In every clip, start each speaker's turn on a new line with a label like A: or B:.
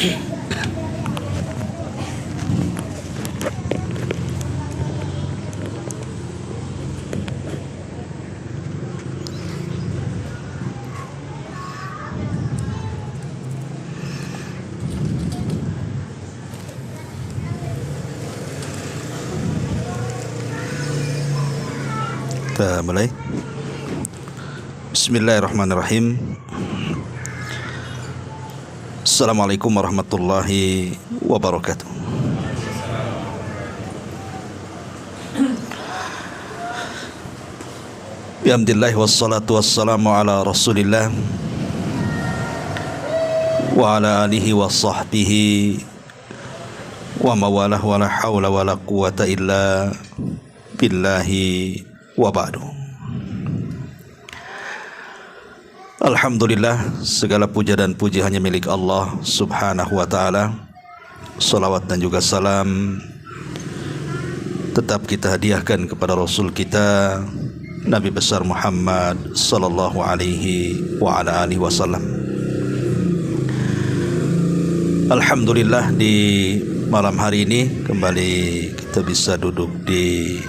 A: Kita mulai. Bismillahirrahmanirrahim. Assalamualaikum warahmatullahi wabarakatuh. Bihamdillah wassalatu wassalamu ala rasulillah wa ala alihi wa sahbihi wa mawalah wa la hawla wa la quwata illa billahi wa ba'du. Alhamdulillah, segala puja dan puji hanya milik Allah subhanahu wa ta'ala. Salawat dan juga salam tetap kita hadiahkan kepada Rasul kita Nabi besar Muhammad sallallahu alaihi wa ala alihi wasallam. Alhamdulillah, di malam hari ini kembali kita bisa duduk di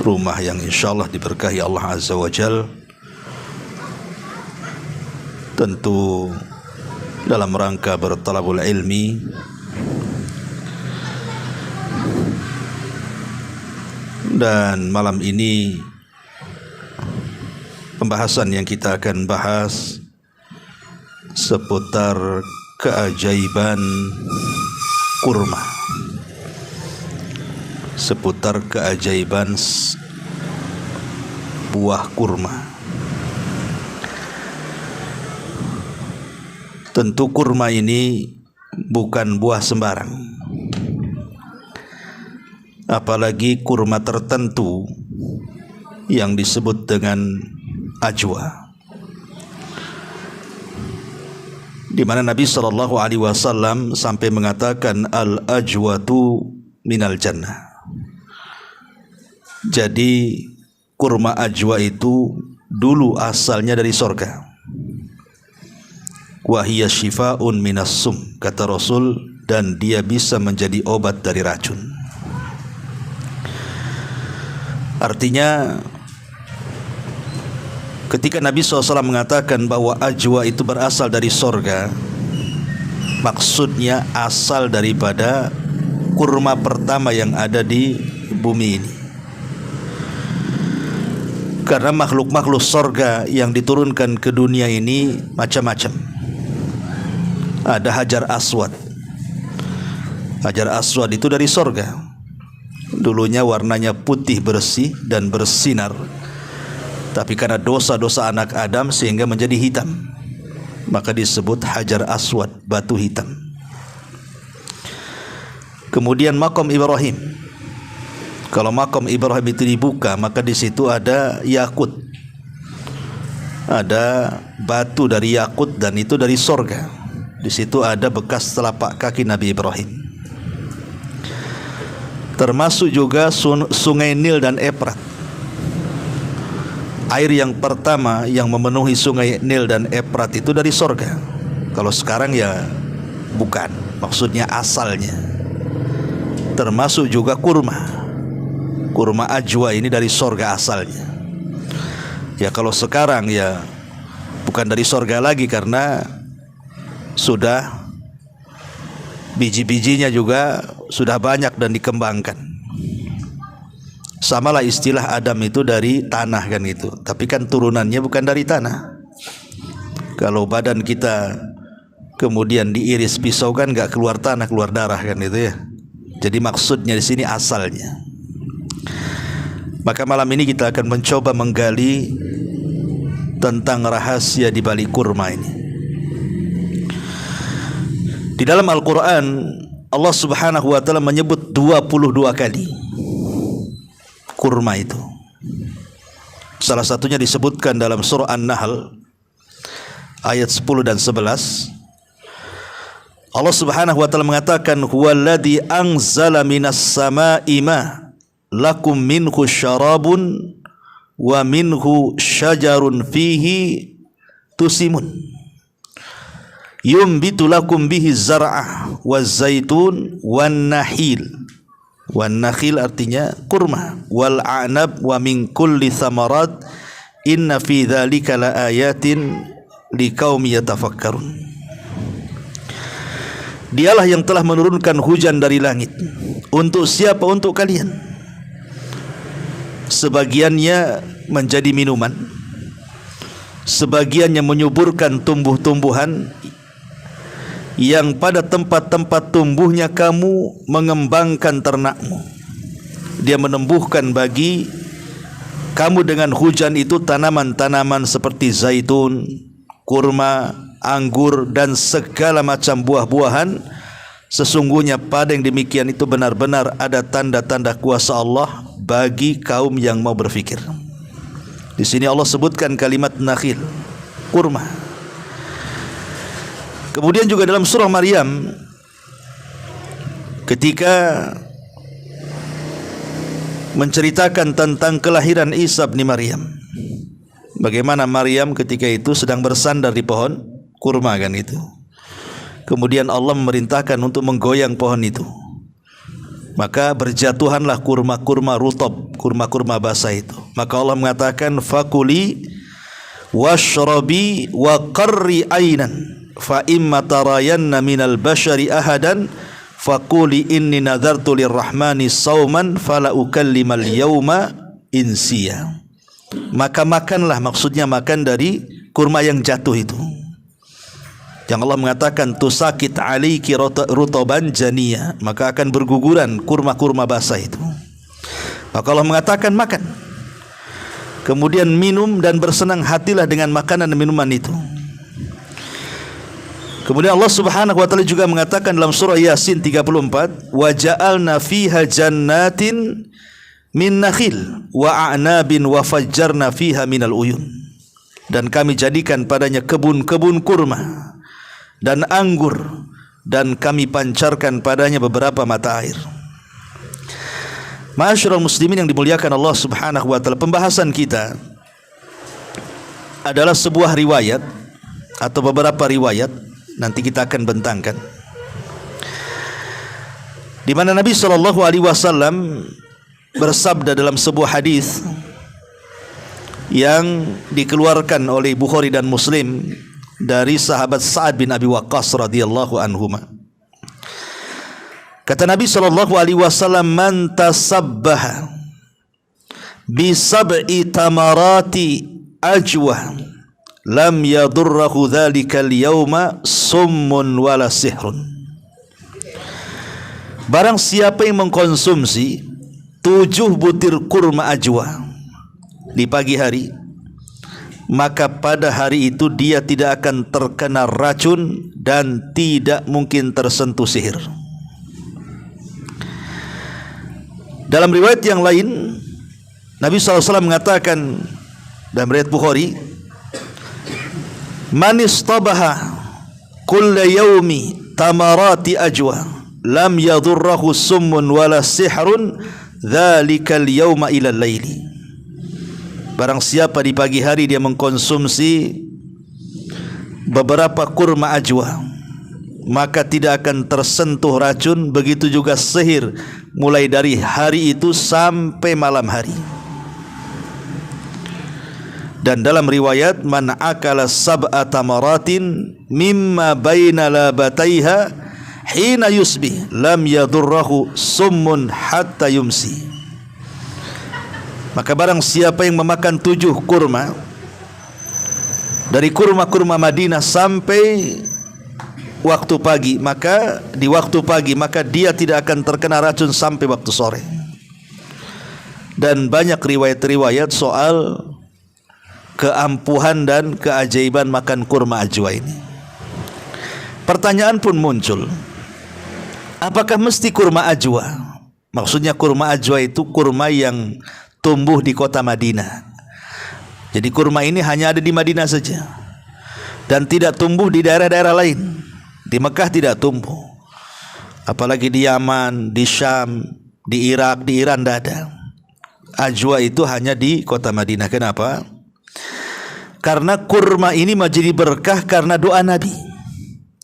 A: rumah yang insyaallah diberkahi Allah Azza wa Jal, tentu dalam rangka bertalabul ilmi. Dan malam ini pembahasan yang kita akan bahas seputar keajaiban kurma, seputar keajaiban buah kurma. Tentu kurma ini bukan buah sembarang, apalagi kurma tertentu yang disebut dengan ajwa, di mana Nabi SAW sampai mengatakan al-ajwatu minal jannah. Jadi kurma ajwa itu dulu asalnya dari sorga. Wa hiya shifa'un minas sum, kata Rasul, dan dia bisa menjadi obat dari racun. Artinya ketika Nabi SAW mengatakan bahwa ajwa itu berasal dari sorga, maksudnya asal daripada kurma pertama yang ada di bumi ini. Karena makhluk-makhluk sorga yang diturunkan ke dunia ini macam-macam. Ada Hajar Aswad. Hajar Aswad itu dari sorga. Dulunya warnanya putih bersih dan bersinar, tapi karena dosa-dosa anak Adam sehingga menjadi hitam, maka disebut Hajar Aswad, batu hitam. Kemudian makom Ibrahim. Kalau makom Ibrahim itu dibuka, maka di situ ada yakut, ada batu dari yakut, dan itu dari sorga. Di situ ada bekas telapak kaki Nabi Ibrahim. Termasuk juga sungai Nil dan Efrat. Air yang pertama yang memenuhi sungai Nil dan Efrat itu dari sorga. Kalau sekarang ya bukan, maksudnya asalnya. Termasuk juga kurma. Kurma ajwa ini dari sorga asalnya. Ya kalau sekarang ya bukan dari sorga lagi, karena sudah biji-bijinya juga sudah banyak dan dikembangkan. Samalah istilah Adam itu dari tanah kan itu, tapi kan turunannya bukan dari tanah. Kalau badan kita kemudian diiris pisau kan nggak keluar tanah, keluar darah kan itu ya. Jadi maksudnya di sini asalnya. Maka malam ini kita akan mencoba menggali tentang rahasia di balik kurma ini. Di dalam Al-Quran, Allah Subhanahu wa ta'ala menyebut 22 kali kurma itu. Salah satunya disebutkan dalam surah An-Nahl ayat 10 dan 11. Allah Subhanahu wa ta'ala mengatakan, huwallazi anzala minas sama'i ma lakum minhu syarabun wa minhu syajarun fihi tusimun. yumbitu lakum bihi zar'ah waz zaitun wan nahil. Wan nakhil artinya kurma, wal a'nab wa min kulli thamarat inna fi dzalika laayatin liqaumi yatafakkarun. Dialah yang telah menurunkan hujan dari langit. Untuk siapa? Untuk kalian. Sebagiannya menjadi minuman, sebagiannya menyuburkan tumbuh-tumbuhan yang pada tempat-tempat tumbuhnya kamu mengembangkan ternakmu. Dia menumbuhkan bagi kamu dengan hujan itu tanaman-tanaman seperti zaitun, kurma, anggur dan segala macam buah-buahan. Sesungguhnya pada yang demikian itu benar-benar ada tanda-tanda kuasa Allah bagi kaum yang mau berfikir. Di sini Allah sebutkan kalimat nakhil, kurma. Kemudian juga dalam surah Maryam, ketika menceritakan tentang kelahiran Isa bin Maryam, bagaimana Maryam ketika itu sedang bersandar di pohon kurma kan itu. Kemudian Allah memerintahkan untuk menggoyang pohon itu. Maka berjatuhanlah kurma-kurma rutab, kurma-kurma basah itu. Maka Allah mengatakan fakuli washrabi wa qarri ainan fa imma tarayanna minal bashari ahadan faquli inni nadartu lirrahmani sauman fala ukallimal yauma insiya. Maka makanlah, maksudnya makan dari kurma yang jatuh itu, yang Allah mengatakan tusakit aliki rutaban janiya, maka akan berguguran kurma-kurma basah itu. Maka Allah mengatakan makan, kemudian minum dan bersenang hatilah dengan makanan dan minuman itu. Kemudian Allah Subhanahu wa taala juga mengatakan dalam surah Yasin 34, wa ja'alna fiha jannatin min nakhil wa a'nabin wa fajjarna fiha minal uyun. Dan kami jadikan padanya kebun-kebun kurma dan anggur, dan kami pancarkan padanya beberapa mata air. Ma'asyiral muslimin yang dimuliakan Allah Subhanahu wa taala, pembahasan kita adalah sebuah riwayat atau beberapa riwayat, nanti kita akan bentangkan, di mana Nabi SAW bersabda dalam sebuah hadis yang dikeluarkan oleh Bukhari dan Muslim dari sahabat Sa'ad bin Abi Waqqas radhiyallahu anhuma. Kata Nabi SAW, man tasabbaha bi sab'i tamarati ajwa lam yadurrahu dhalikal yawma summun wala sihrun. Barang siapa yang mengkonsumsi 7 butir kurma ajwa di pagi hari, maka pada hari itu dia tidak akan terkena racun dan tidak mungkin tersentuh sihir. Dalam riwayat yang lain, Nabi SAW mengatakan dalam riwayat Bukhari, man istabaha kulla yaumi tamarati ajwa lam yadurrahu summun wala sihrun dhalikal yawma ila laili. Barang siapa di pagi hari dia mengkonsumsi beberapa kurma ajwa, maka tidak akan tersentuh racun, begitu juga sihir, mulai dari hari itu sampai malam hari. Dan dalam riwayat, man akala sab'a tamaratin mimma baina labataiha hina yusbih lam yadurrahu summun hatta yumsi. Maka barang siapa yang memakan 7 kurma dari kurma-kurma Madinah sampai waktu pagi, maka di waktu pagi maka dia tidak akan terkena racun sampai waktu sore. Dan banyak riwayat-riwayat soal keampuhan dan keajaiban makan kurma ajwa ini. Pertanyaan pun muncul, apakah mesti kurma ajwa? Maksudnya kurma ajwa itu kurma yang tumbuh di kota Madinah. Jadi kurma ini hanya ada di Madinah saja dan tidak tumbuh di daerah-daerah lain. Di Mekah tidak tumbuh, apalagi di Yaman, di Syam, di Irak, di Iran tidak ada. Ajwa itu hanya di kota Madinah. Kenapa? Karena kurma ini menjadi berkah karena doa Nabi.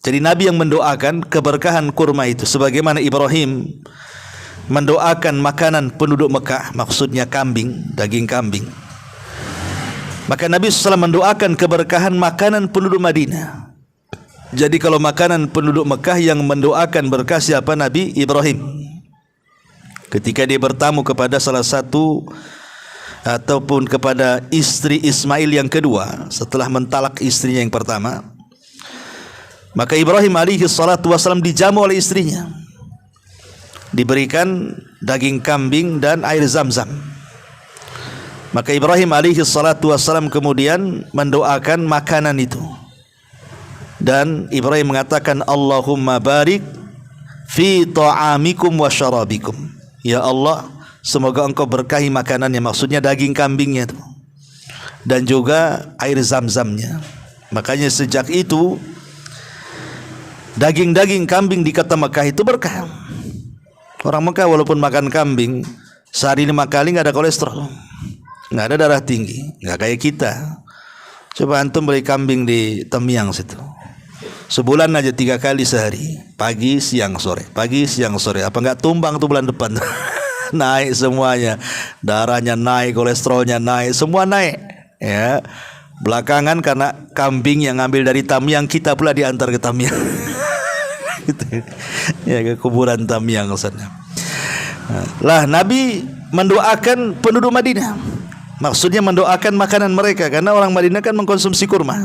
A: Jadi Nabi yang mendoakan keberkahan kurma itu, sebagaimana Ibrahim mendoakan makanan penduduk Mekah, maksudnya kambing, daging kambing. Maka Nabi SAW mendoakan keberkahan makanan penduduk Madinah. Jadi kalau makanan penduduk Mekah yang mendoakan berkah siapa? Nabi Ibrahim. Ketika dia bertamu kepada salah satu ataupun kepada istri Ismail yang kedua setelah mentalak istrinya yang pertama, maka Ibrahim alaihi salatu wasallam dijamu oleh istrinya, diberikan daging kambing dan air zam-zam. Maka Ibrahim alaihi salatu wasallam kemudian mendoakan makanan itu, dan Ibrahim mengatakan, Allahumma barik fi ta'amikum wa syarabikum. Ya Allah, semoga engkau berkahi makanannya, maksudnya daging kambingnya itu, dan juga air zam-zamnya. Makanya sejak itu daging-daging kambing di kota Mekah itu berkah. Orang Mekah walaupun makan kambing sehari 5 kali nggak ada kolesterol, nggak ada darah tinggi, nggak kayak kita. Coba antum beli kambing di Temyang situ, sebulan aja 3 kali sehari, pagi siang sore, pagi siang sore. Apa nggak tumbang tuh bulan depan? Naik semuanya, darahnya naik, kolesterolnya naik, semua naik. Ya, belakangan karena kambing yang ngambil dari Temyang, kita pula diantar ke Temyang. Ya, ke kuburan Temyang sana. Lah Nabi mendoakan penduduk Madinah, maksudnya mendoakan makanan mereka, karena orang Madinah kan mengkonsumsi kurma.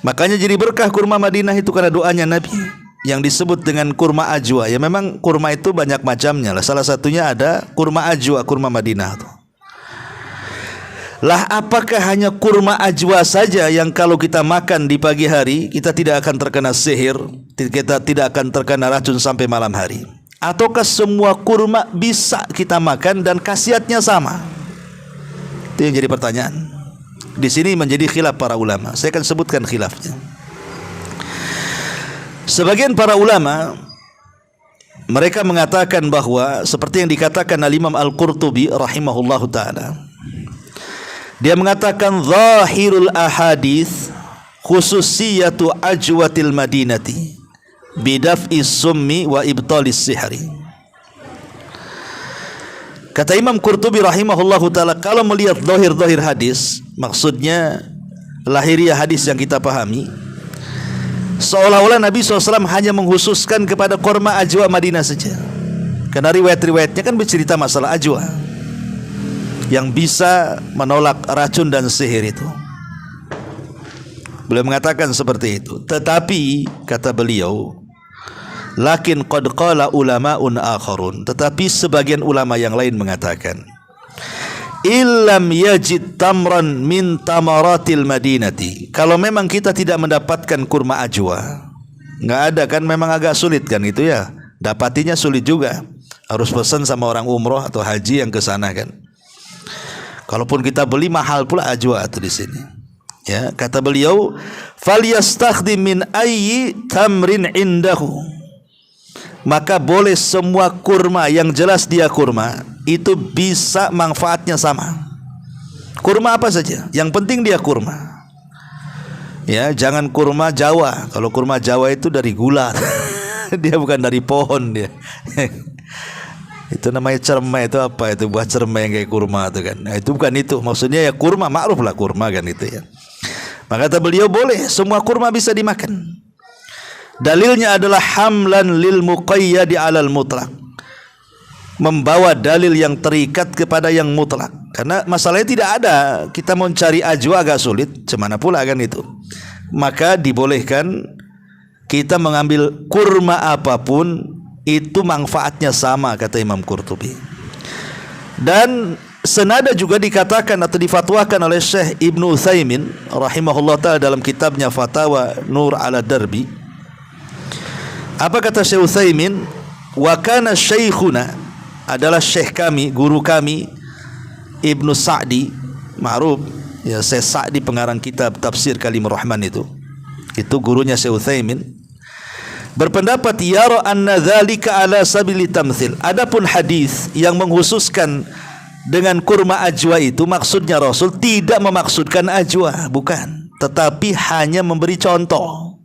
A: Makanya jadi berkah kurma Madinah itu karena doanya Nabi yang disebut dengan kurma ajwa. Ya memang kurma itu banyak macamnya lah. Salah satunya ada kurma ajwa, kurma Madinah itu. Lah apakah hanya kurma ajwa saja yang kalau kita makan di pagi hari kita tidak akan terkena sihir, kita tidak akan terkena racun sampai malam hari? Ataukah semua kurma bisa kita makan dan khasiatnya sama? Itu yang jadi pertanyaan. Di sini menjadi khilaf para ulama. Saya akan sebutkan khilafnya. Sebagian para ulama mereka mengatakan bahwa seperti yang dikatakan Al-Imam Al-Qurtubi rahimahullahu taala. Dia mengatakan zahirul ahadits khususiyatu ajwatil madinati bidaf'is summi wa ibtalis sihri. Kata Imam Qurtubi rahimahullahu taala, kalau melihat zahir hadis, maksudnya lahiriah hadis yang kita pahami, seolah-olah Nabi SAW hanya menghususkan kepada kurma ajwa Madinah saja. Karena riwayat-riwayatnya kan bercerita masalah ajwa yang bisa menolak racun dan sihir itu. Beliau mengatakan seperti itu. Tetapi kata beliau, lakin qad qala ulama'un akharun, tetapi sebagian ulama yang lain mengatakan, illam yajid tamran min tamaratil madinati, kalau memang kita tidak mendapatkan kurma ajwa, nggak ada kan, memang agak sulit kan itu ya, dapatinya sulit juga, harus pesan sama orang umroh atau haji yang ke sana kan. Kalaupun kita beli mahal pula ajwa itu di sini. Ya, kata beliau, falyastakhdim min ayyi tamrin indahu, maka boleh semua kurma yang jelas dia kurma itu bisa manfaatnya sama. Kurma apa saja, yang penting dia kurma. Ya, jangan kurma Jawa. Kalau kurma Jawa itu dari gula. Dia bukan dari pohon dia. Itu namanya cermai, itu apa itu, buah cermai yang kayak kurma itu kan. Nah, itu bukan itu. Maksudnya ya kurma, ma'ruf lah kurma kan itu ya. Maka kata beliau boleh semua kurma bisa dimakan. Dalilnya adalah hamlan lil muqayyadi 'alal mutlaq. Membawa dalil yang terikat kepada yang mutlak. Karena masalahnya tidak ada, kita mau cari ajwa agak sulit, cemana pula kan itu. Maka dibolehkan kita mengambil kurma apapun, itu manfaatnya sama, kata Imam Qurtubi. Dan senada juga dikatakan atau difatwakan oleh Syekh Ibnu Utsaimin rahimahullah ta'ala dalam kitabnya Fatawa Nur ala Darbi. Apa kata Syekh Utsaimin? Wa kana syekhuna, adalah syekh kami, guru kami, Ibnu Sa'di, ma'ruf ya, Syekh Sa'di pengarang kitab tafsir Kalimur Rahman itu gurunya Syekh Utsaimin, berpendapat yara anna dzalika ala sabili tamtsil. Adapun hadis yang menghususkan dengan kurma ajwa itu, maksudnya Rasul tidak memaksudkan ajwa, bukan, tetapi hanya memberi contoh.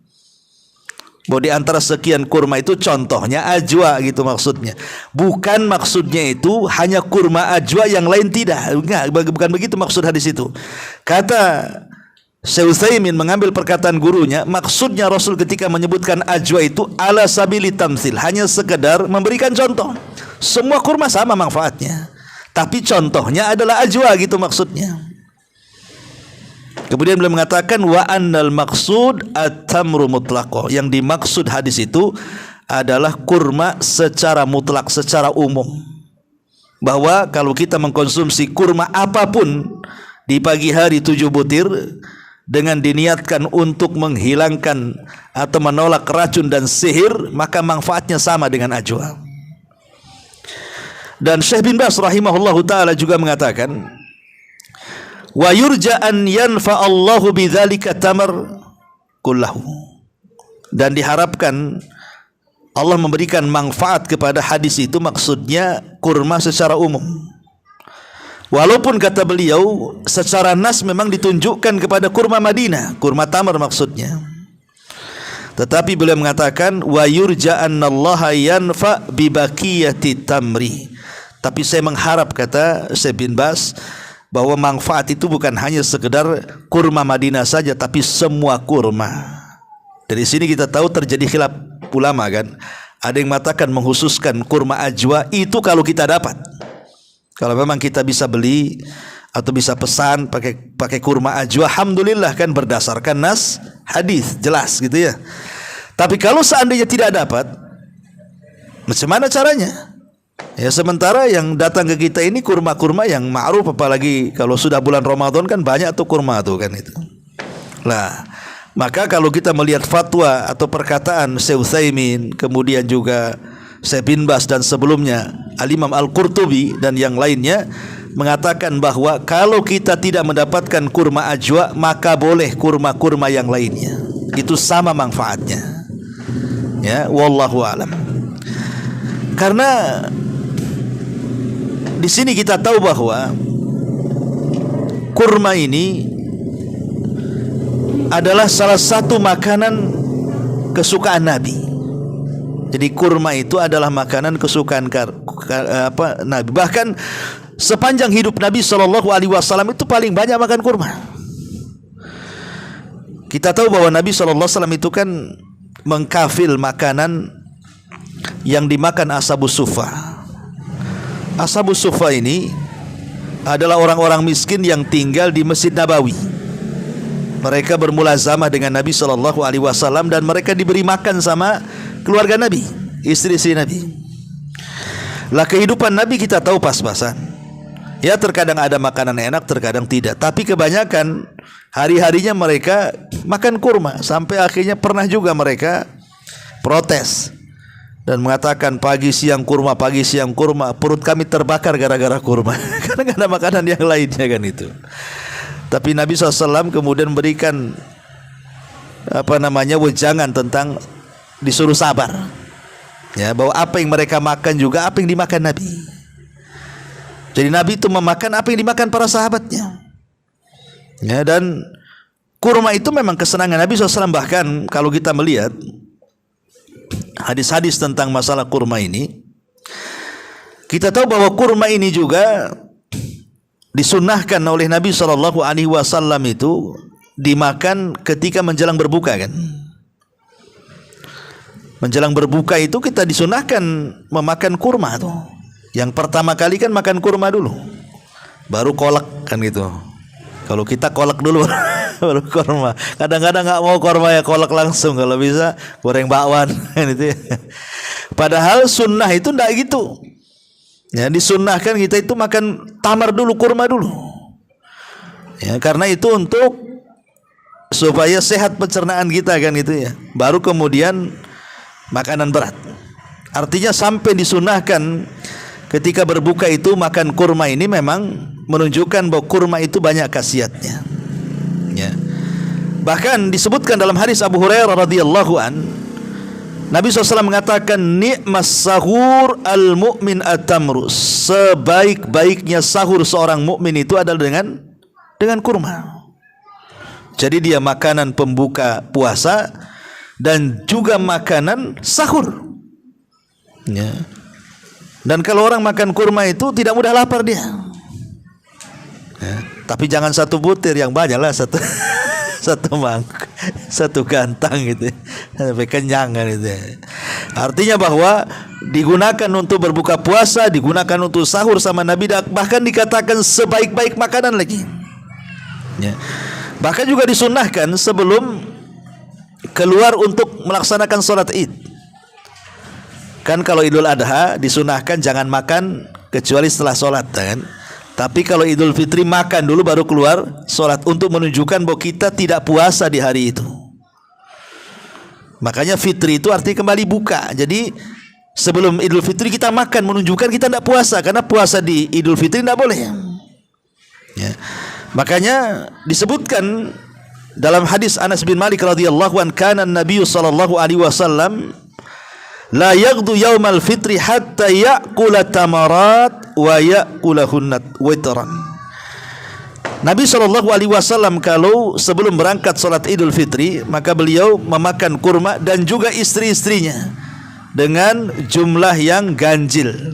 A: Bahwa di antara sekian kurma itu contohnya ajwa gitu maksudnya. Bukan maksudnya itu hanya kurma ajwa, yang lain tidak. Enggak, bukan begitu maksud hadis itu. Kata Syekh Utsaimin mengambil perkataan gurunya, maksudnya Rasul ketika menyebutkan ajwa itu ala sabili tamtsil, hanya sekedar memberikan contoh. Semua kurma sama manfaatnya, tapi contohnya adalah ajwa gitu maksudnya. Kemudian beliau mengatakan wa annal maqsud at-tamru mutlaqo, yang dimaksud hadis itu adalah kurma secara mutlak, secara umum. Bahwa kalau kita mengkonsumsi kurma apapun di pagi hari 7 butir dengan diniatkan untuk menghilangkan atau menolak racun dan sihir, maka manfaatnya sama dengan ajwa. Dan Syekh bin Baz rahimahullahu taala juga mengatakan wa yurja an yanfa'allahu bidzalika tamar kullahu, dan diharapkan Allah memberikan manfaat kepada hadis itu, maksudnya kurma secara umum. Walaupun kata beliau secara nas memang ditunjukkan kepada kurma Madinah, kurma tamar maksudnya, tetapi beliau mengatakan wa yurja annallaha yanfa bi baqiyati tamri, tapi saya mengharap, kata Syekh bin Baz, bahwa manfaat itu bukan hanya sekedar kurma Madinah saja, tapi semua kurma. Dari sini kita tahu terjadi khilaf ulama kan. Ada yang mengatakan menghususkan kurma ajwa itu kalau kita dapat. Kalau memang kita bisa beli atau bisa pesan pakai kurma ajwa, alhamdulillah kan, berdasarkan nas hadis jelas gitu ya. Tapi kalau seandainya tidak dapat, macam mana caranya? Ya, sementara yang datang ke kita ini kurma-kurma yang ma'ruf, apalagi kalau sudah bulan Ramadan kan banyak tuh kurma tuh kan itu. Lah, maka kalau kita melihat fatwa atau perkataan Syekh Utsaimin, kemudian juga Syekh bin Baz dan sebelumnya Al-Imam Al-Qurtubi dan yang lainnya mengatakan bahwa kalau kita tidak mendapatkan kurma ajwa, maka boleh kurma-kurma yang lainnya. Itu sama manfaatnya. Ya, wallahu alam. Karena di sini kita tahu bahwa kurma ini adalah salah satu makanan kesukaan Nabi. Jadi kurma itu adalah makanan kesukaan Nabi. Bahkan sepanjang hidup Nabi SAW itu paling banyak makan kurma. Kita tahu bahwa Nabi SAW itu kan mengkafil makanan yang dimakan Ashabus Suffah. Ashabus Suffah ini adalah orang-orang miskin yang tinggal di Masjid Nabawi. Mereka bermulazamah dengan Nabi SAW dan mereka diberi makan sama keluarga Nabi, istri-istri Nabi. Lah, kehidupan Nabi kita tahu pas-pasan. Ya, terkadang ada makanan enak, terkadang tidak. Tapi kebanyakan hari-harinya mereka makan kurma. Sampai akhirnya pernah juga mereka protes dan mengatakan pagi siang kurma, perut kami terbakar gara-gara kurma. Karena gak ada makanan yang lainnya kan itu. Tapi Nabi SAW kemudian memberikan wejangan tentang disuruh sabar. Ya, bahwa apa yang mereka makan juga apa yang dimakan Nabi. Jadi Nabi itu memakan apa yang dimakan para sahabatnya. Ya, dan kurma itu memang kesenangan Nabi SAW. Bahkan kalau kita melihat hadis-hadis tentang masalah kurma ini, kita tahu bahwa kurma ini juga disunnahkan oleh Nabi SAW itu dimakan ketika menjelang berbuka kan. Menjelang berbuka itu kita disunnahkan memakan kurma tuh. Yang pertama kali kan makan kurma dulu, baru kolak kan gitu. Kalau kita kolak dulu baru kurma. Kadang-kadang nggak mau kurma ya kolak langsung, kalau bisa goreng bakwan kan itu ya. Padahal sunnah itu ndak gitu. Ya, disunnahkan kita itu makan tamar dulu, kurma dulu. Ya, karena itu untuk supaya sehat pencernaan kita kan itu ya. Baru kemudian makanan berat. Artinya sampai disunnahkan ketika berbuka itu makan kurma ini memang menunjukkan bahwa kurma itu banyak khasiatnya. Ya. Bahkan disebutkan dalam hadis Abu Hurairah radhiyallahu an, Nabi SAW mengatakan ni'mas sahur al-mu'min at-tamru. Sebaik-baiknya sahur seorang mukmin itu adalah dengan kurma. Jadi dia makanan pembuka puasa dan juga makanan sahur. Ya. Dan kalau orang makan kurma itu tidak mudah lapar dia. Ya. Tapi jangan satu butir, yang banyak lah, satu mangkuk, satu gantang gitu, sampai kenyang kan itu. Artinya bahwa digunakan untuk berbuka puasa, digunakan untuk sahur sama Nabi, bahkan dikatakan sebaik-baik makanan lagi. Ya. Bahkan juga disunnahkan sebelum keluar untuk melaksanakan sholat Id. Kan kalau Idul Adha disunahkan jangan makan kecuali setelah sholat, kan? Tapi kalau Idul Fitri makan dulu baru keluar sholat, untuk menunjukkan bahwa kita tidak puasa di hari itu. Makanya Fitri itu artinya kembali buka. Jadi sebelum Idul Fitri kita makan, menunjukkan kita tidak puasa, karena puasa di Idul Fitri tidak boleh. Ya. Makanya disebutkan dalam hadis Anas bin Malik radhiyallahu an, kana Nabi sallallahu alaihi wasallam la yaghdu yaumal fitri hatta ya'kula tamarat wa ya'kulahunna witran. Nabi sallallahu alaihi wasallam kalau sebelum berangkat salat Idul Fitri, maka beliau memakan kurma dan juga istri-istrinya dengan jumlah yang ganjil.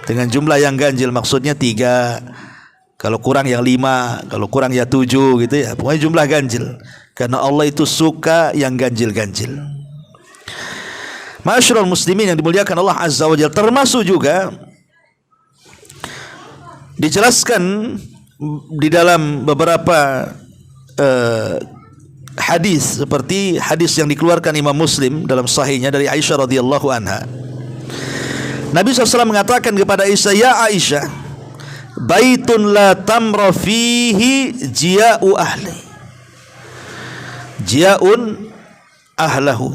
A: Dengan jumlah yang ganjil maksudnya 3, kalau kurang yang 5, kalau kurang ya 7 gitu ya. Pokoknya jumlah ganjil. Karena Allah itu suka yang ganjil-ganjil. Ma'asyiral muslimin yang dimuliakan Allah Azza wa Jalla, termasuk juga dijelaskan di dalam beberapa hadis, seperti hadis yang dikeluarkan Imam Muslim dalam sahihnya dari Aisyah radhiyallahu anha. Nabi SAW mengatakan kepada Aisyah, ya Aisyah, baitun la tamra fihi jia'u ahli, jia'un ahlahu,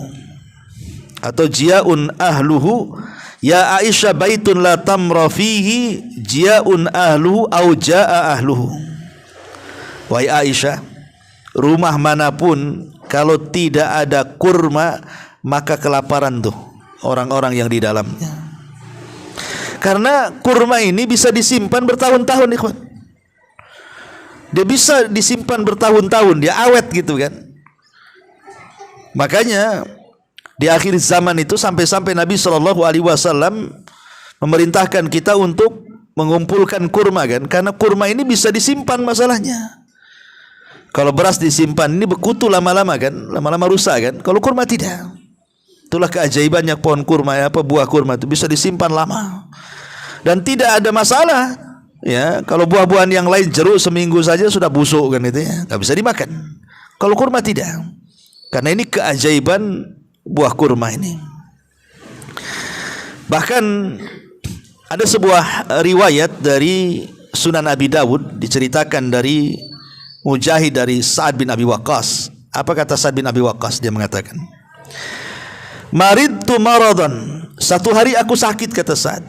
A: atau jia'un ahluhu. Ya Aisyah, baitun la tamra fihi jia'un ahluhu au ja'a ahluhu. Wahai Aisyah, rumah manapun kalau tidak ada kurma, maka kelaparan tuh orang-orang yang di dalamnya. Karena kurma ini bisa disimpan bertahun-tahun, ikhwan. Dia bisa disimpan bertahun-tahun, dia awet gitu kan. Makanya di akhir zaman itu sampai-sampai Nabi SAW memerintahkan kita untuk mengumpulkan kurma, kan? Karena kurma ini bisa disimpan masalahnya. Kalau beras disimpan ini berkutu lama-lama, kan? Lama-lama rusak, kan? Kalau kurma tidak. Itulah keajaibannya pohon kurma, ya, buah kurma itu bisa disimpan lama dan tidak ada masalah. Ya, kalau buah-buahan yang lain jeruk seminggu saja sudah busuk, kan itu ya, nggak bisa dimakan. Kalau kurma tidak. Karena ini keajaiban buah kurma ini. Bahkan ada sebuah riwayat dari Sunan Abi Dawud, diceritakan dari Mujahid dari Sa'ad bin Abi Waqqas. Apa kata Sa'ad bin Abi Waqqas? Dia mengatakan, maridtu maradan, satu hari aku sakit, kata Sa'ad.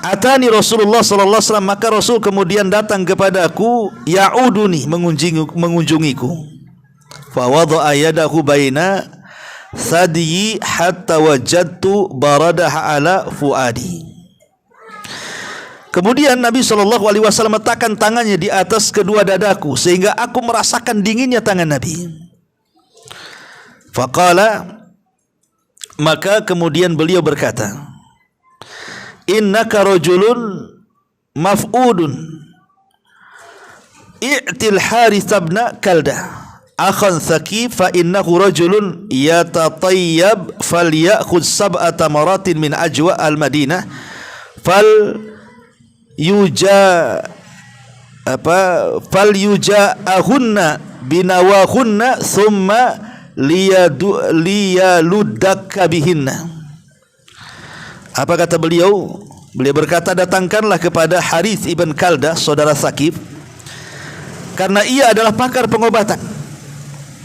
A: Atani Rasulullah sallallahu alaihi wasallam, maka Rasul kemudian datang kepadaku, ya'uduni, mengunjungiku. Fa wada'a yadahu baina thadyi hatta wajadtu baradaha ala fuadi. Kemudian Nabi SAW meletakkan tangannya di atas kedua dadaku sehingga aku merasakan dinginnya tangan Nabi. Faqala, maka kemudian beliau berkata, innaka rajulun maf'udun i'til Harith ibn Kaldah akhan Thaqif fa innahu rajulun yatatayyab falyakhudh sab'a tamaratin min ajwa al-Madinah fal yuja binawahunna thumma liyaludakka bihinna. Apa kata beliau? Beliau berkata, datangkanlah kepada Harith ibn Kaldah, saudara Thaqif, karena ia adalah pakar pengobatan.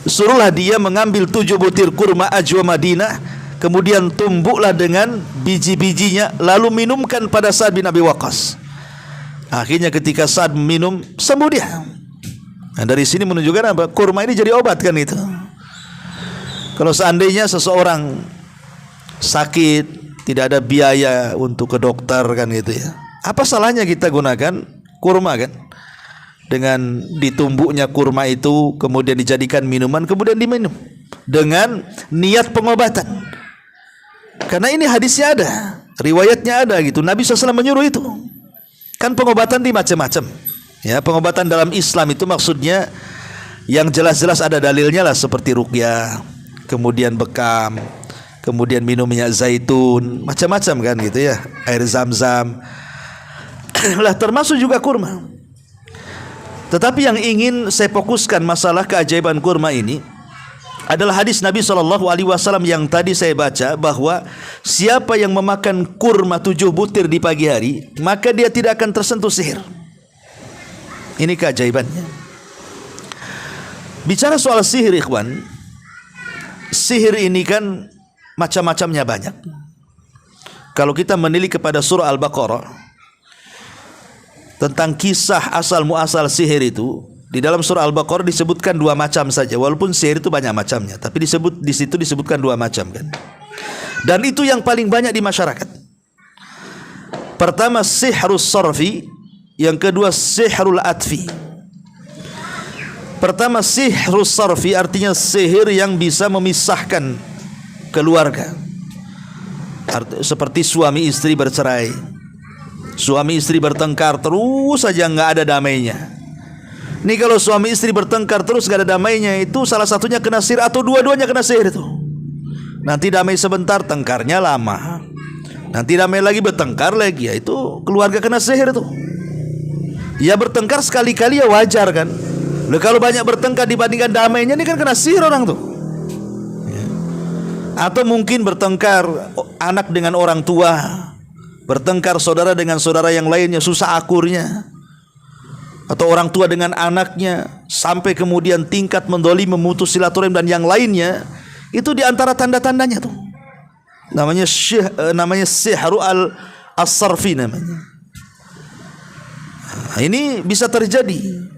A: Suruhlah dia mengambil 7 butir kurma ajwa Madinah, kemudian tumbuklah dengan biji-bijinya, lalu minumkan pada Sa'ad bin Abi Waqqas. Akhirnya ketika Sa'ad minum, sembuh dia. Nah, dari sini menunjukkan apa? Kurma ini jadi obat, kan itu. Kalau seandainya seseorang sakit, tidak ada biaya untuk ke dokter, kan gitu ya, apa salahnya kita gunakan kurma, kan? dengan ditumbuknya kurma itu, kemudian dijadikan minuman, kemudian diminum dengan niat pengobatan. Karena ini hadisnya ada, riwayatnya ada gitu. Nabi SAW menyuruh itu. Kan pengobatan di macam-macam. Ya, pengobatan dalam Islam itu maksudnya yang jelas-jelas ada dalilnya lah, seperti ruqyah, kemudian bekam, kemudian minum minyak zaitun, macam-macam kan gitu ya, air zam-zam. Lah termasuk juga kurma. Tetapi yang ingin saya fokuskan masalah keajaiban kurma ini adalah hadis Nabi SAW yang tadi saya baca, bahwa siapa yang memakan kurma 7 butir di pagi hari, maka dia tidak akan tersentuh sihir. Ini keajaibannya. Bicara soal sihir, ikhwan, sihir ini kan macam-macamnya banyak. Kalau kita menilik kepada surah Al-Baqarah tentang kisah asal muasal sihir itu, di dalam surah Al-Baqarah disebutkan 2 macam saja, walaupun sihir itu banyak macamnya, tapi di situ disebutkan 2 macam kan. Dan itu yang paling banyak di masyarakat. Pertama sihrus sarfi, yang kedua sihrul atfi. Pertama sihrus sarfi artinya sihir yang bisa memisahkan keluarga. Seperti suami istri bercerai, suami istri bertengkar terus saja nggak ada damainya. Nih kalau suami istri bertengkar terus nggak ada damainya, itu salah satunya kena sihir atau dua-duanya kena sihir itu. Nanti damai sebentar, tengkarnya lama. Nanti damai lagi, bertengkar lagi, ya itu keluarga kena sihir itu. Ya bertengkar sekali-kali ya wajar kan. Loh, kalau banyak bertengkar dibandingkan damainya, ini kan kena sihir orang tuh. Atau mungkin bertengkar anak dengan orang tua, bertengkar saudara dengan saudara yang lainnya, susah akurnya. Atau orang tua dengan anaknya, sampai kemudian tingkat mendolimi, memutus silaturahim dan yang lainnya. Itu di antara tanda-tandanya tuh. Namanya sihru al-sarfi namanya. Nah, ini bisa terjadi.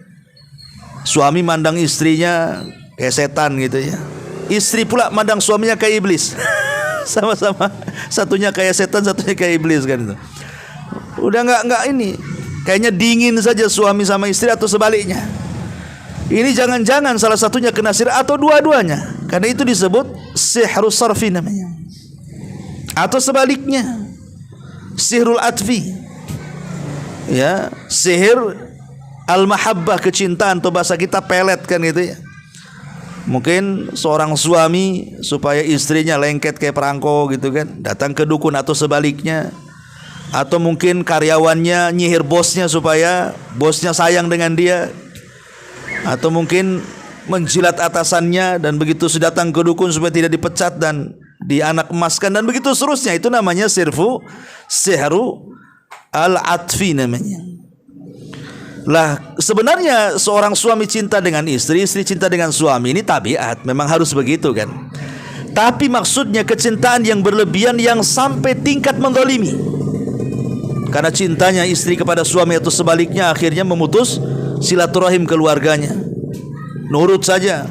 A: Suami mandang istrinya kayak setan gitu ya. Istri pula mandang suaminya kayak iblis. Sama-sama, satunya kayak setan, satunya kayak iblis kan itu. Udah nggak ini, kayaknya dingin saja suami sama istri, atau sebaliknya. Ini jangan-jangan salah satunya kena sihir atau dua-duanya. Karena itu disebut sihrus sarfi namanya. Atau sebaliknya, sihrul atfi. Ya, sihir al-mahabbah, kecintaan, atau bahasa kita pelet kan gitu ya. Mungkin seorang suami supaya istrinya lengket kayak perangko gitu kan, datang ke dukun, atau sebaliknya. Atau mungkin karyawannya nyihir bosnya supaya bosnya sayang dengan dia. Atau mungkin menjilat atasannya, dan begitu sudah datang ke dukun supaya tidak dipecat dan dianak emaskan, dan begitu seterusnya. Itu namanya sihru al-atfi namanya. Lah sebenarnya seorang suami cinta dengan istri, istri cinta dengan suami, ini tabiat, memang harus begitu kan. Tapi maksudnya kecintaan yang berlebihan yang sampai tingkat mendolimi. Karena cintanya istri kepada suami atau sebaliknya, akhirnya memutus silaturahim keluarganya. Nurut saja,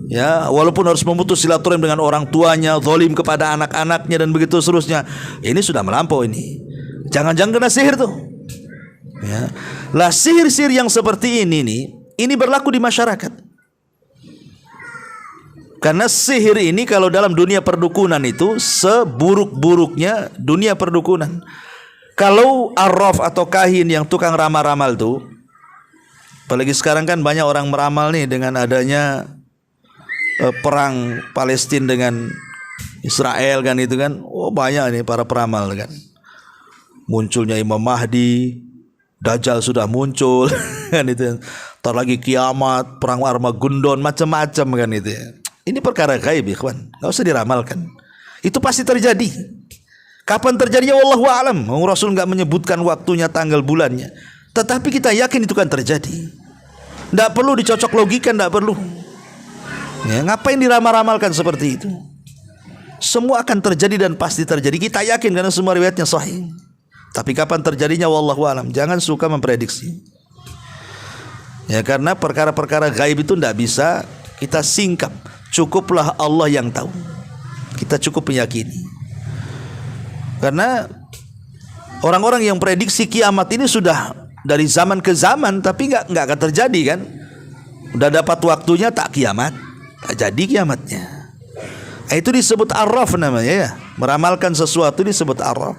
A: ya, walaupun harus memutus silaturahim dengan orang tuanya, zalim kepada anak-anaknya, dan begitu seterusnya. Ini sudah melampau ini. Jangan-jangan kena sihir tuh. Ya. Lah sihir-sihir yang seperti ini nih, ini berlaku di masyarakat. Karena sihir ini kalau dalam dunia perdukunan itu seburuk-buruknya dunia perdukunan. Kalau arraf atau kahin yang tukang ramal-ramal tuh, apalagi sekarang kan banyak orang meramal nih dengan adanya perang Palestina dengan Israel kan itu kan. Oh banyak nih para peramal kan. Munculnya Imam Mahdi, Dajjal sudah muncul kan itu. Ntar lagi kiamat, perang Armageddon, macam-macam kan itu ya. Ini perkara gaib ikhwan, enggak usah diramalkan. Itu pasti terjadi. Kapan terjadinya wallahu a'lam. Rasul enggak menyebutkan waktunya, tanggal, bulannya. Tetapi kita yakin itu kan terjadi. Enggak perlu dicocok logika, enggak perlu. Ya, ngapain diramal-ramalkan seperti itu? Semua akan terjadi dan pasti terjadi. Kita yakin karena semua riwayatnya sahih. Tapi kapan terjadinya wallahu alam. Jangan suka memprediksi. Ya, karena perkara-perkara gaib itu tidak bisa kita singkap. Cukuplah Allah yang tahu. Kita cukup meyakini. Karena orang-orang yang prediksi kiamat ini sudah dari zaman ke zaman, tapi nggak akan terjadi kan. Udah dapat waktunya tak kiamat, tak jadi kiamatnya. Itu disebut arraf namanya ya. Meramalkan sesuatu disebut arraf.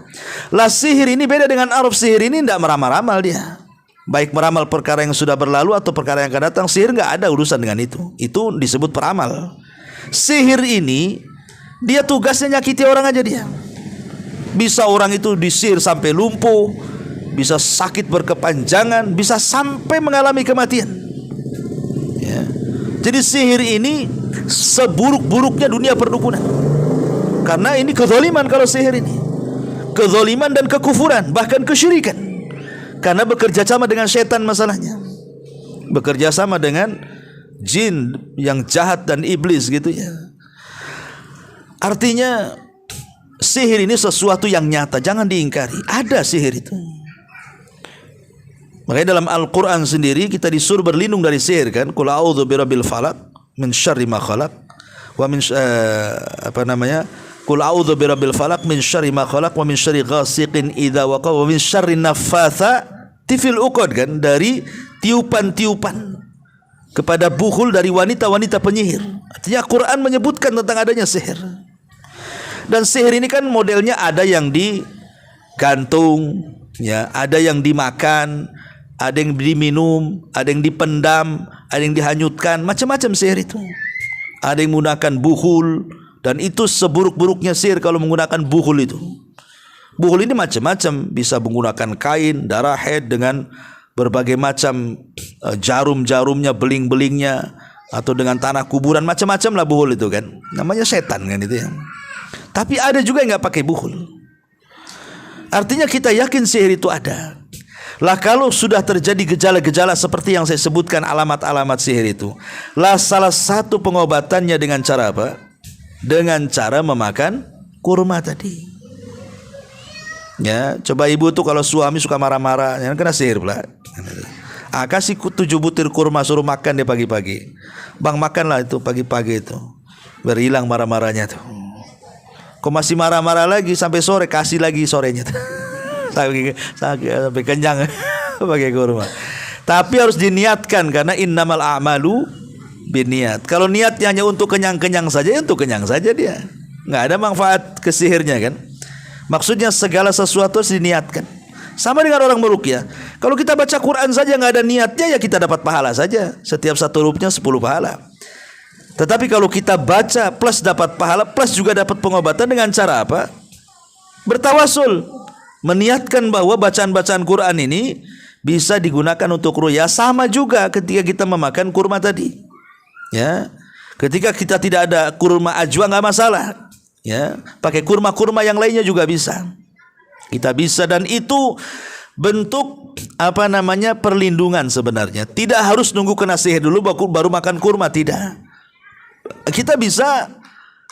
A: Lah sihir ini beda dengan arraf. Sihir ini tidak meramal-ramal dia. Baik meramal perkara yang sudah berlalu atau perkara yang akan datang. Sihir nggak ada urusan dengan itu. Itu disebut peramal. Sihir ini dia tugasnya nyakiti orang aja dia. Bisa orang itu disihir sampai lumpuh, bisa sakit berkepanjangan, bisa sampai mengalami kematian. Ya. Jadi sihir ini seburuk-buruknya dunia perdukunan. Karena ini kezaliman kalau sihir ini. Kezaliman dan kekufuran, bahkan kesyirikan. Karena bekerja sama dengan setan masalahnya. Bekerja sama dengan jin yang jahat dan iblis gitu ya. Artinya sihir ini sesuatu yang nyata, jangan diingkari. Ada sihir itu. Makanya dalam Al-Quran sendiri kita disuruh berlindung dari sihir kan. Qul a'udzu birabbil falaq min syarri ma khalaq wa min Qul a'udzu birabbil falaq min syarri ma khalaq wa min syarri ghasiqin idza waqa wa min syarri naffatsati fil 'uqad kan, dari tiupan-tiupan kepada buhul dari wanita-wanita penyihir. Artinya Quran menyebutkan tentang adanya sihir. Dan sihir ini kan modelnya ada yang digantung, ya, ada yang dimakan, ada yang diminum, ada yang dipendam, ada yang dihanyutkan, macam-macam sihir itu. Ada yang menggunakan buhul, dan itu seburuk-buruknya sihir kalau menggunakan buhul itu. Buhul ini macam-macam, bisa menggunakan kain, darah head dengan berbagai macam jarum-jarumnya, beling-belingnya, atau dengan tanah kuburan, macam-macam lah buhul itu kan. Namanya setan kan itu ya. Tapi ada juga yang nggak pakai buhul. Artinya kita yakin sihir itu ada. Lah kalau sudah terjadi gejala-gejala seperti yang saya sebutkan, alamat-alamat sihir itu, lah salah satu pengobatannya dengan cara apa? Dengan cara memakan kurma tadi. Ya, coba ibu tuh kalau suami suka marah-marah, ya kena sihir pula. Kasih 7 butir kurma, suruh makan dia pagi-pagi. Bang, makanlah itu pagi-pagi itu, biar hilang marah-marahnya tuh. Kok masih marah-marah lagi sampai sore, kasih lagi sorenya sampai kenyang pakai kurma. Tapi harus diniatkan, karena innamal a'malu binniat. Kalau niatnya hanya untuk kenyang-kenyang saja, untuk kenyang saja dia, nggak ada manfaat ke sihirnya kan. Maksudnya segala sesuatu harus diniatkan. Sama dengan orang meruqyah. Kalau kita baca Quran saja nggak ada niatnya, ya kita dapat pahala saja. Setiap satu hurufnya 10 pahala. Tetapi kalau kita baca plus dapat pahala, plus juga dapat pengobatan dengan cara apa? Bertawasul, meniatkan bahwa bacaan-bacaan Quran ini bisa digunakan untuk ruqyah. Sama juga ketika kita memakan kurma tadi. Ya, ketika kita tidak ada kurma ajwa nggak masalah. Ya, pakai kurma-kurma yang lainnya juga bisa. Kita bisa, dan itu bentuk perlindungan sebenarnya. Tidak harus nunggu kena sihir dulu baru makan kurma, tidak. Kita bisa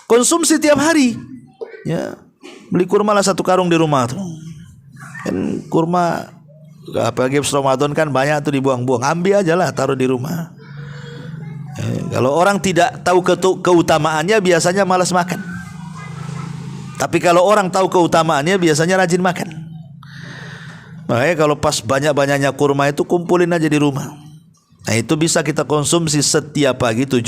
A: konsumsi tiap hari, ya. Beli kurma lah 1 karung di rumah tuh. Kan kurma apalagi Ramadan kan banyak tuh dibuang-buang. Ambil aja lah, taruh di rumah. Kalau orang tidak tahu keutamaannya, biasanya malas makan. Tapi kalau orang tahu keutamaannya, biasanya rajin makan. Makanya kalau pas banyak-banyaknya kurma itu, kumpulin aja di rumah. Nah, itu bisa kita konsumsi setiap pagi 7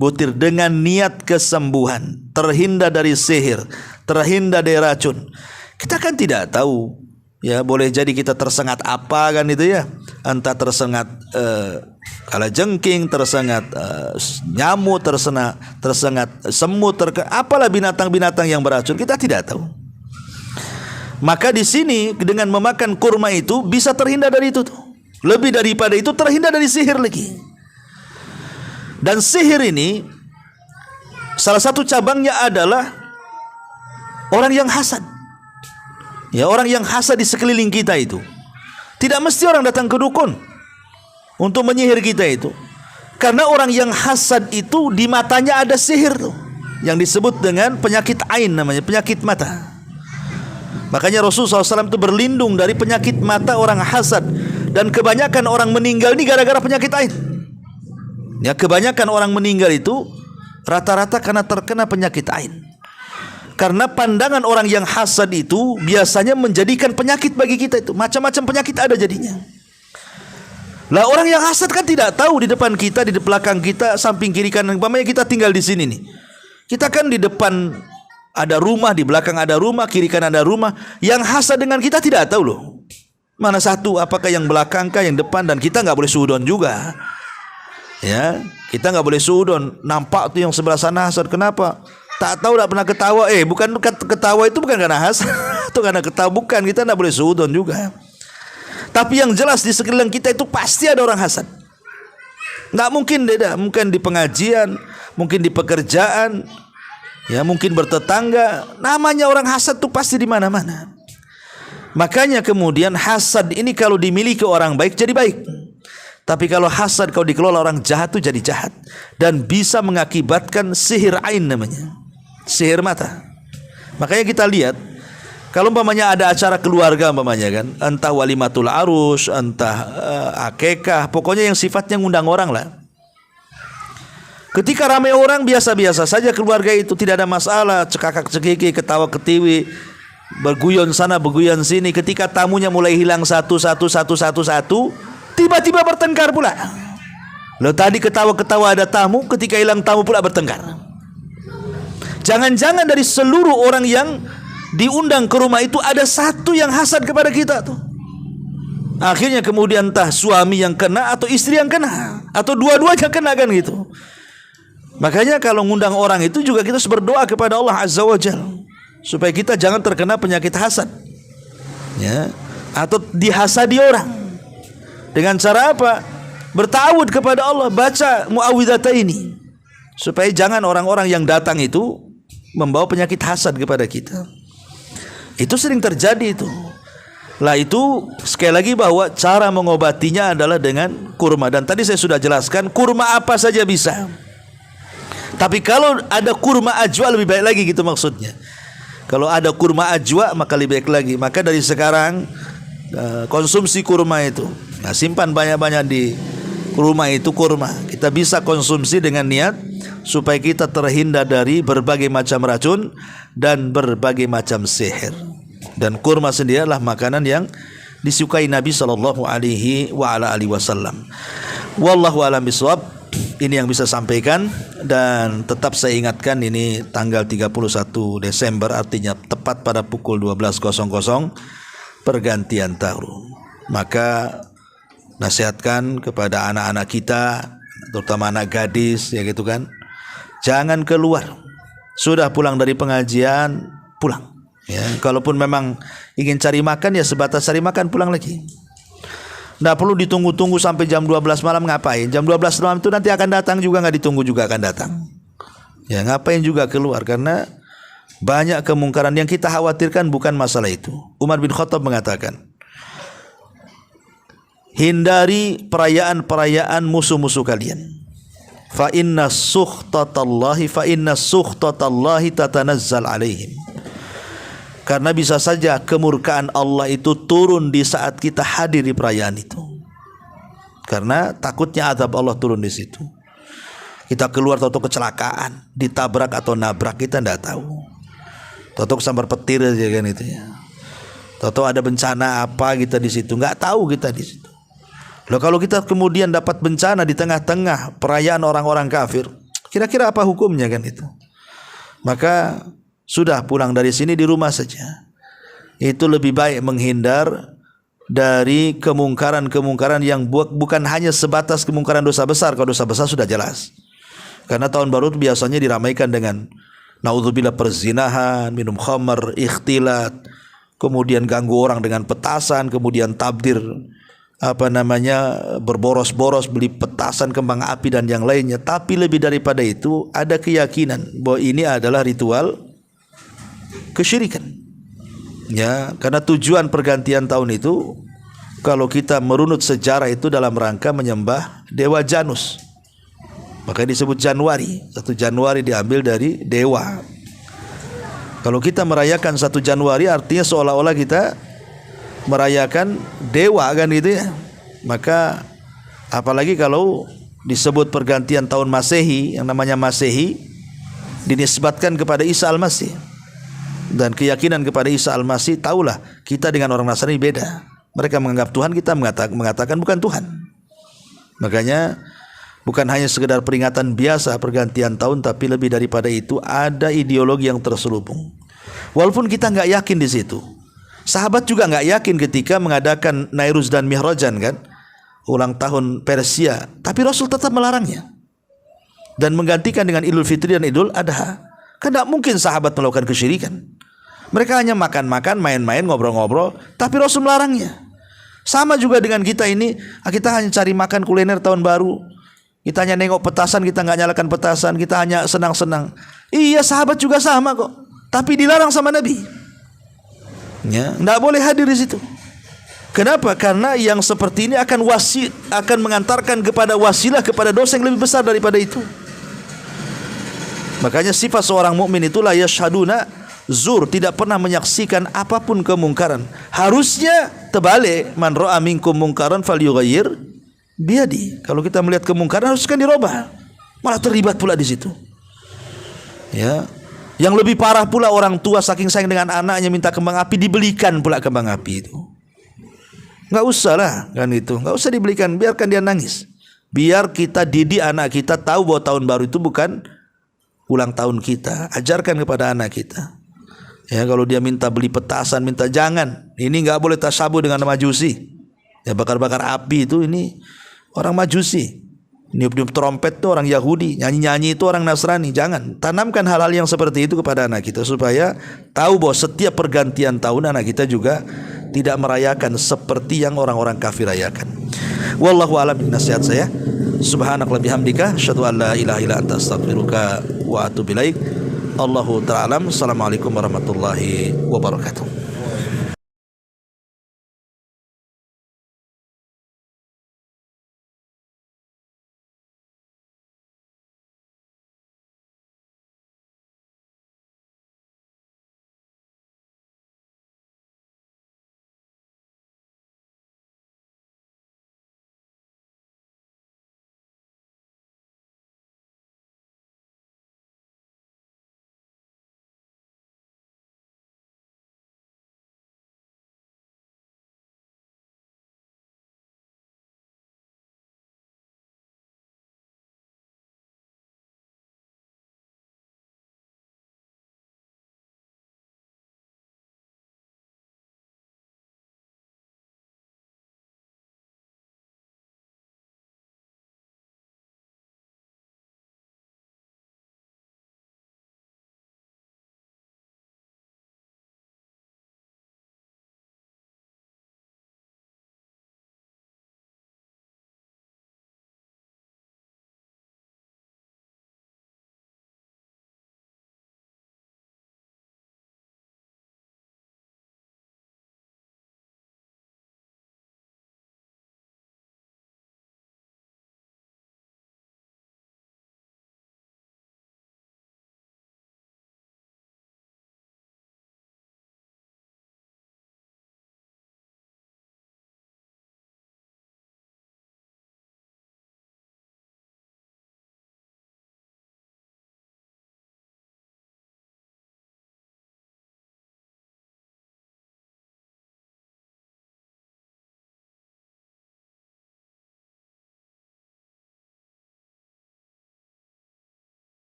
A: butir dengan niat kesembuhan, terhindar dari sihir, terhindar dari racun. Kita kan tidak tahu, ya, boleh jadi kita tersengat apa kan itu ya, entah tersengat kalajengking, tersengat nyamuk, tersengat semut, apalah binatang-binatang yang beracun, kita tidak tahu. Maka di sini dengan memakan kurma itu bisa terhindar dari itu tuh. Lebih daripada itu, terhindar dari sihir lagi. Dan sihir ini salah satu cabangnya adalah orang yang hasad. Ya, orang yang hasad di sekeliling kita itu. Tidak mesti orang datang ke dukun untuk menyihir kita itu. Karena orang yang hasad itu di matanya ada sihir tuh, yang disebut dengan penyakit ain, namanya penyakit mata. Makanya Rasulullah SAW itu berlindung dari penyakit mata orang hasad. Dan kebanyakan orang meninggal ini gara-gara penyakit ain. Ya, kebanyakan orang meninggal itu rata-rata karena terkena penyakit ain. Karena pandangan orang yang hasad itu biasanya menjadikan penyakit bagi kita itu. Macam-macam penyakit ada jadinya. Lah orang yang hasad kan tidak tahu di depan kita, di belakang kita, samping kiri kanan. Umpamanya kita tinggal di sini nih. Kita kan di depan ada rumah, di belakang ada rumah, kiri kanan ada rumah. Yang hasad dengan kita tidak tahu loh. Mana satu, apakah yang belakang kah, yang depan, dan kita nggak boleh suudon juga. Ya, kita nggak boleh suudon. Nampak tuh yang sebelah sana hasad, kenapa? Tak tahu, tak pernah ketawa. Bukan ketawa itu bukan karena hasad, itu karena ketawa, bukan. Kita tidak boleh suudon juga. Tapi yang jelas di sekeliling kita itu pasti ada orang hasad. Nggak mungkin beda. Mungkin di pengajian, mungkin di pekerjaan, ya mungkin bertetangga. Namanya orang hasad itu pasti di mana-mana. Makanya kemudian hasad ini kalau dimiliki orang baik jadi baik. Tapi kalau hasad kalau dikelola orang jahat itu jadi jahat, dan bisa mengakibatkan sihir ain namanya. Sihir mata. Makanya kita lihat kalau umpamanya ada acara keluarga umpamanya kan, entah walimatul arus, entah akekah, pokoknya yang sifatnya ngundang orang lah. Ketika ramai orang biasa-biasa saja keluarga itu, tidak ada masalah, cekakak cekiki, ketawa ketiwi, berguyon sana berguyon sini. Ketika tamunya mulai hilang satu, tiba-tiba bertengkar pula. Loh, tadi ketawa-ketawa ada tamu, ketika hilang tamu pula bertengkar. Jangan-jangan dari seluruh orang yang diundang ke rumah itu ada satu yang hasad kepada kita tuh. Akhirnya kemudian entah suami yang kena atau istri yang kena, atau dua-duanya kena kan gitu. Makanya kalau ngundang orang itu juga kita harus berdoa kepada Allah Azza wa Jalla supaya kita jangan terkena penyakit hasad. Ya, atau dihasadi orang. Dengan cara apa? Bertawud kepada Allah, baca muawwidhataini, supaya jangan orang-orang yang datang itu membawa penyakit hasad kepada kita. Itu sering terjadi itu. Lah itu sekali lagi bahwa cara mengobatinya adalah dengan kurma. Dan tadi saya sudah jelaskan kurma apa saja bisa. Tapi kalau ada kurma ajwa lebih baik lagi gitu maksudnya. Kalau ada kurma ajwa maka lebih baik lagi. Maka dari sekarang konsumsi kurma itu. Nah, simpan banyak-banyak di rumah itu kurma. Kita bisa konsumsi dengan niat supaya kita terhindar dari berbagai macam racun dan berbagai macam sihir. Dan kurma sendiri adalah makanan yang disukai Nabi sallallahu alaihi wasallam. Wallahu a'lam bishawab. Ini yang bisa sampaikan, dan tetap saya ingatkan ini tanggal 31 Desember, artinya tepat pada pukul 12.00 pergantian tahun. Maka nasihatkan kepada anak-anak kita, terutama anak gadis ya gitu kan. Jangan keluar. Sudah pulang dari pengajian, pulang. Ya, kalaupun memang ingin cari makan ya sebatas cari makan, pulang lagi. Nggak perlu ditunggu-tunggu sampai jam 12 malam, ngapain? Jam 12 malam itu nanti akan datang juga, nggak ditunggu juga akan datang. Ya ngapain juga keluar, karena banyak kemungkaran. Yang kita khawatirkan bukan masalah itu. Umar bin Khattab mengatakan, hindari perayaan-perayaan musuh-musuh kalian. Fa inna sukhtatallahi tatanazzal alaihim. Karena bisa saja kemurkaan Allah itu turun di saat kita hadir di perayaan itu. Karena takutnya azab Allah turun di situ. Kita keluar tahu-tahu kecelakaan, ditabrak atau nabrak, kita tidak tahu. Tahu-tahu sambar petir aja kan itu ya. Tahu-tahu ada bencana apa kita di situ, nggak tahu kita di situ. Loh, kalau kita kemudian dapat bencana di tengah-tengah perayaan orang-orang kafir, kira-kira apa hukumnya kan itu? Maka sudah pulang dari sini di rumah saja. Itu lebih baik menghindar dari kemungkaran-kemungkaran yang bukan hanya sebatas kemungkaran dosa besar. Kalau dosa besar sudah jelas. Karena tahun baru itu biasanya diramaikan dengan naudzubillah perzinahan, minum khamar, ikhtilat, kemudian ganggu orang dengan petasan, kemudian tabdir berboros-boros beli petasan, kembang api dan yang lainnya. Tapi lebih daripada itu ada keyakinan bahwa ini adalah ritual kesyirikan. Ya, karena tujuan pergantian tahun itu kalau kita merunut sejarah itu dalam rangka menyembah dewa Janus. Makanya disebut Januari. 1 Januari diambil dari dewa. Kalau kita merayakan 1 Januari artinya seolah-olah kita merayakan dewa kan gitu ya. Maka apalagi kalau disebut pergantian tahun Masehi, yang namanya Masehi dinisbatkan kepada Isa Al-Masih. dan keyakinan kepada Isa Al-Masih, tahulah kita dengan orang Nasrani beda. Mereka menganggap Tuhan, kita mengatakan bukan Tuhan. Makanya bukan hanya sekedar peringatan biasa pergantian tahun, tapi lebih daripada itu ada ideologi yang terselubung. Walaupun kita nggak yakin di situ. Sahabat juga nggak yakin ketika mengadakan Nairuz dan Mihrajan kan, ulang tahun Persia, tapi Rasul tetap melarangnya dan menggantikan dengan Idul Fitri dan Idul Adha. Kan tidak mungkin sahabat melakukan kesyirikan. Mereka hanya makan-makan, main-main, ngobrol-ngobrol, tapi Rasul melarangnya. Sama juga dengan kita ini, kita hanya cari makan kuliner tahun baru, kita hanya nengok petasan, kita nggak nyalakan petasan, kita hanya senang-senang. Iya, sahabat juga sama kok, tapi dilarang sama Nabi. Ya, nggak boleh hadir di situ. Kenapa? Karena yang seperti ini akan mengantarkan kepada wasilah kepada dosa yang lebih besar daripada itu. Makanya sifat seorang mukmin itulah yashhaduna zur, tidak pernah menyaksikan apapun kemungkaran. Harusnya terbalik, man ra'a minkum mungkaran falyughayyir biyadi. Kalau kita melihat kemungkaran harusnya dirubah. Malah terlibat pula di situ. Ya. Yang lebih parah pula, orang tua saking sayang dengan anaknya minta kembang api, dibelikan pula kembang api itu. Enggak usah lah kan itu. Enggak usah dibelikan, biarkan dia nangis. Biar kita didik anak kita tahu bahwa tahun baru itu bukan ulang tahun kita. Ajarkan kepada anak kita. Ya, kalau dia minta beli petasan, minta jangan. Ini enggak boleh tasabuh dengan Majusi. Ya, bakar-bakar api itu ini orang Majusi. Niup-niup trompet itu orang Yahudi, nyanyi-nyanyi itu orang Nasrani. Jangan. Tanamkan hal-hal yang seperti itu kepada anak kita supaya tahu bahwa setiap pergantian tahun anak kita juga tidak merayakan seperti yang orang-orang kafir rayakan. Wallahu a'lam. Nasihat saya. Subhanakallahumma bihamdika asyhadu an la ilaha illa anta astaghfiruka wa atubu ilaik. Allahu ta'ala. Assalamualaikum warahmatullahi wabarakatuh.